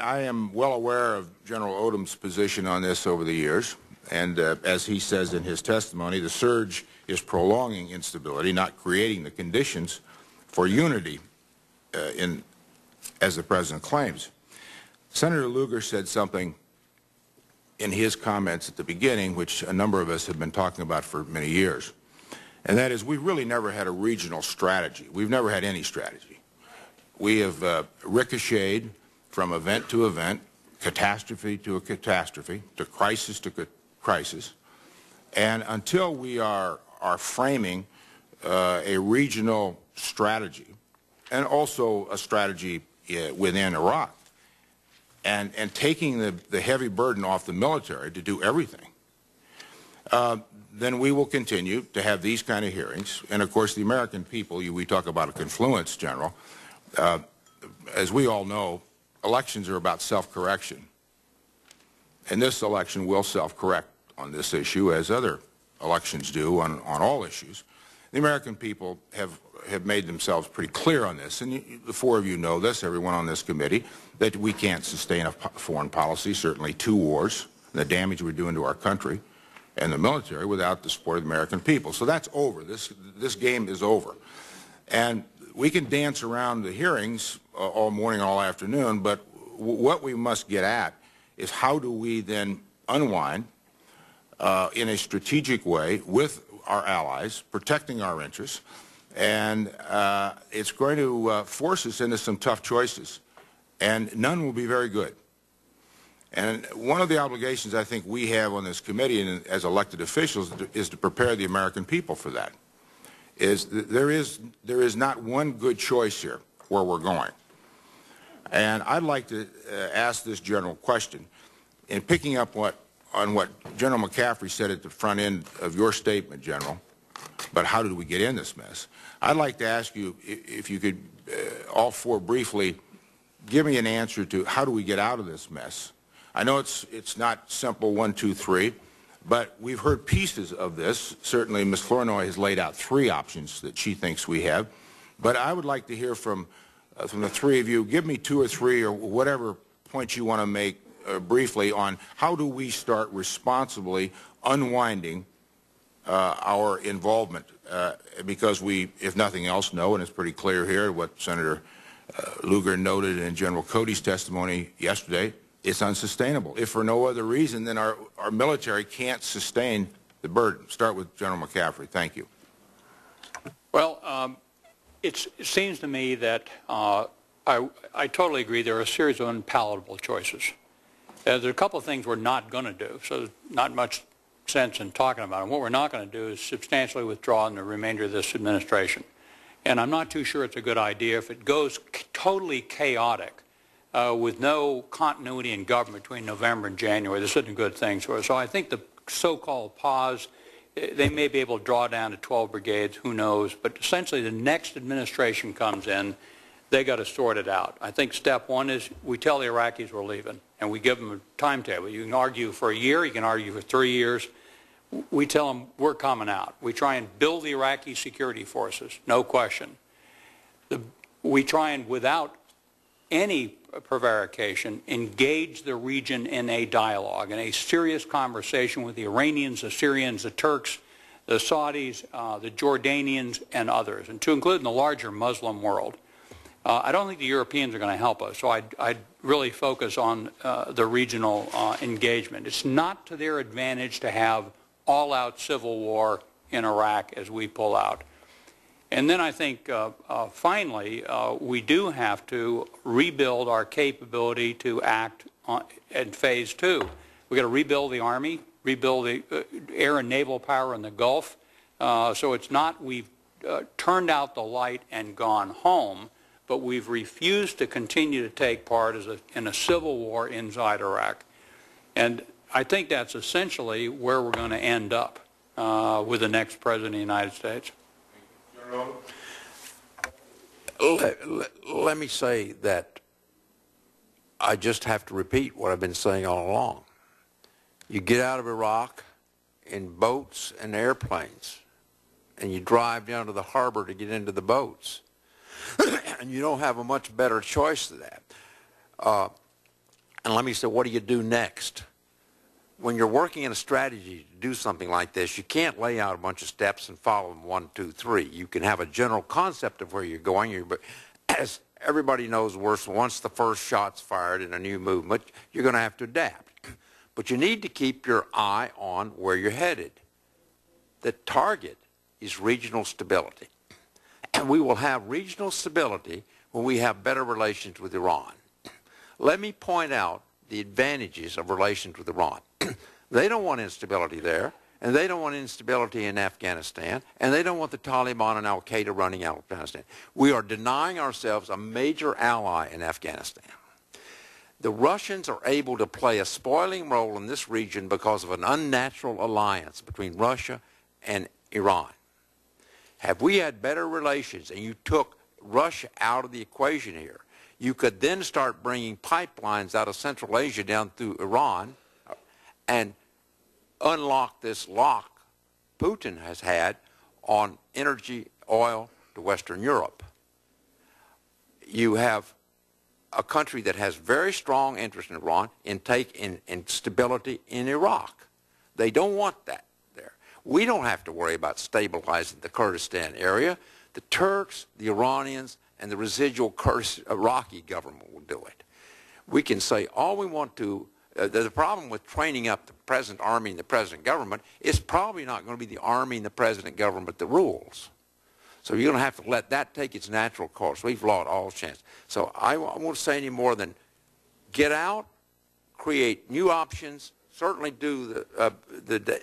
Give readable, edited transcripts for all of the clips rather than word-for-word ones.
I am well aware of General Odom's position on this over the years, and as he says in his testimony, the surge is prolonging instability, not creating the conditions for unity, as the President claims. Senator Lugar said something in his comments at the beginning, which a number of us have been talking about for many years, and that is we've really never had a regional strategy. We've never had any strategy. We have ricocheted from event to event, catastrophe to catastrophe, to crisis, and until we are framing a regional strategy and also a strategy within Iraq and taking the heavy burden off the military to do everything, then we will continue to have these kind of hearings. And of course the American people, we talk about a confluence, General, as we all know, elections are about self-correction. And this election will self-correct on this issue, as other elections do on all issues. The American people have made themselves pretty clear on this, and the four of you know this, everyone on this committee, that we can't sustain a foreign policy, certainly 2 wars, the damage we're doing to our country and the military without the support of the American people. So that's over. This game is over. And we can dance around the hearings all morning, all afternoon, but what we must get at is how do we then unwind in a strategic way with our allies, protecting our interests, and it's going to force us into some tough choices, and none will be very good. And one of the obligations I think we have on this committee and as elected officials is to prepare the American people for that. There is not one good choice here where we're going. And I'd like to ask this general question. In picking up on what General McCaffrey said at the front end of your statement, General, but how did we get in this mess? I'd like to ask you if you could, all four briefly, give me an answer to how do we get out of this mess. I know it's not simple 1, 2, 3, but we've heard pieces of this. Certainly Ms. Flournoy has laid out 3 options that she thinks we have. But I would like to hear from the 3 of you. Give me 2 or 3 or whatever points you want to make briefly on how do we start responsibly unwinding our involvement, because we, if nothing else, know, and it's pretty clear here what Senator Lugar noted in General Cody's testimony yesterday, it's unsustainable. If for no other reason than our military can't sustain the burden. Start with General McCaffrey. Thank you. Well, it seems to me that I totally agree there are a series of unpalatable choices. There are a couple of things we're not going to do, so there's not much sense in talking about them. What we're not going to do is substantially withdraw in the remainder of this administration. And I'm not too sure it's a good idea if it goes totally chaotic with no continuity in government between November and January. This isn't a good thing. So I think the so-called pause, they may be able to draw down to 12 brigades, who knows. But essentially the next administration comes in, they got to sort it out. I think step 1 is we tell the Iraqis we're leaving, and we give them a timetable. You can argue for a year, you can argue for 3 years. We tell them we're coming out. We try and build the Iraqi security forces, no question. We try and, without any prevarication, engage the region in a dialogue, in a serious conversation with the Iranians, the Syrians, the Turks, the Saudis, the Jordanians, and others, and to include in the larger Muslim world. I don't think the Europeans are going to help us, so I'd really focus on the regional engagement. It's not to their advantage to have all-out civil war in Iraq as we pull out. And then I think, finally, we do have to rebuild our capability to act in phase 2. We've got to rebuild the Army, rebuild the air and naval power in the Gulf. So it's not we've turned out the light and gone home, but we've refused to continue to take part in a civil war inside Iraq. And I think that's essentially where we're going to end up with the next President of the United States. Let me say that I just have to repeat what I've been saying all along. You get out of Iraq in boats and airplanes, and you drive down to the harbor to get into the boats. And you don't have a much better choice than that. And let me say, what do you do next? When you're working in a strategy to do something like this, you can't lay out a bunch of steps and follow them 1, 2, 3. You can have a general concept of where you're going, but as everybody knows, once the first shot's fired in a new movement, you're going to have to adapt. But you need to keep your eye on where you're headed. The target is regional stability. And we will have regional stability when we have better relations with Iran. Let me point out the advantages of relations with Iran. They don't want instability there, and they don't want instability in Afghanistan, and they don't want the Taliban and al-Qaeda running Afghanistan. We are denying ourselves a major ally in Afghanistan. The Russians are able to play a spoiling role in this region because of an unnatural alliance between Russia and Iran. Have we had better relations and you took Russia out of the equation here, you could then start bringing pipelines out of Central Asia down through Iran and unlock this lock Putin has had on energy, oil to Western Europe. You have a country that has very strong interest in Iran in stability in Iraq. They don't want that there. We don't have to worry about stabilizing the Kurdistan area. The Turks, the Iranians, and the residual Iraqi government will do it. We can say all we want to. The problem with training up the present army and the present government is probably not going to be the army and the present government that rules. So you're going to have to let that take its natural course. We've lost all chance. So I won't say any more than get out, create new options, certainly do the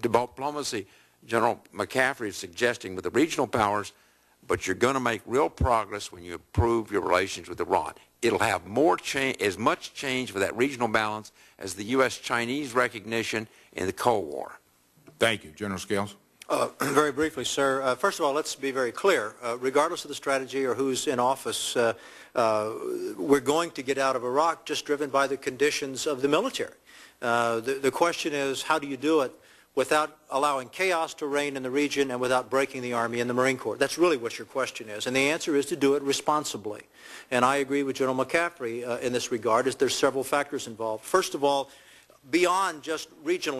diplomacy General McCaffrey is suggesting with the regional powers, but you're going to make real progress when you improve your relations with Iran. It'll have as much change for that regional balance as the U.S.-Chinese recognition in the Cold War. Thank you. General Scales? Very briefly, sir. First of all, let's be very clear. Regardless of the strategy or who's in office, we're going to get out of Iraq just driven by the conditions of the military. The question is, how do you do it without allowing chaos to reign in the region and without breaking the Army and the Marine Corps? That's really what your question is. And the answer is to do it responsibly. And I agree with General McCaffrey in this regard, as there's several factors involved. First of all, beyond just regional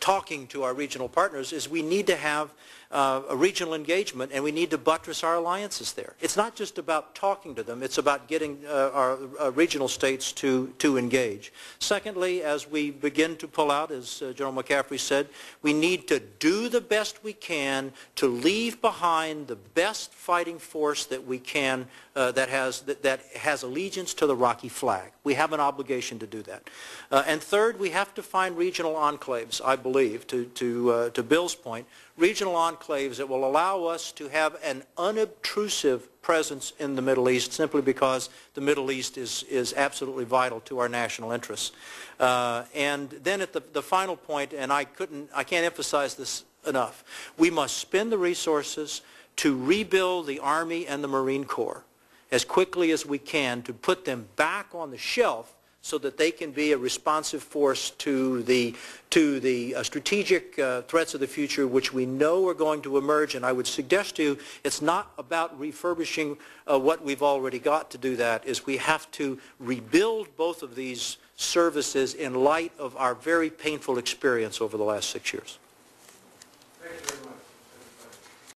talking to our regional partners, is we need to have a regional engagement, and we need to buttress our alliances there. It's not just about talking to them, it's about getting our regional states to engage. Secondly, as we begin to pull out, as General McCaffrey said, we need to do the best we can to leave behind the best fighting force that we can that has allegiance to the Iraqi flag. We have an obligation to do that. And third, we have to find regional enclaves, I believe, to Bill's point, regional enclaves that will allow us to have an unobtrusive presence in the Middle East, simply because the Middle East is absolutely vital to our national interests. And then at the final point, and I can't emphasize this enough, we must spend the resources to rebuild the Army and the Marine Corps as quickly as we can, to put them back on the shelf so that they can be a responsive force to the strategic threats of the future, which we know are going to emerge. And I would suggest to you, it's not about refurbishing what we've already got. To do that is we have to rebuild both of these services in light of our very painful experience over the last 6 years.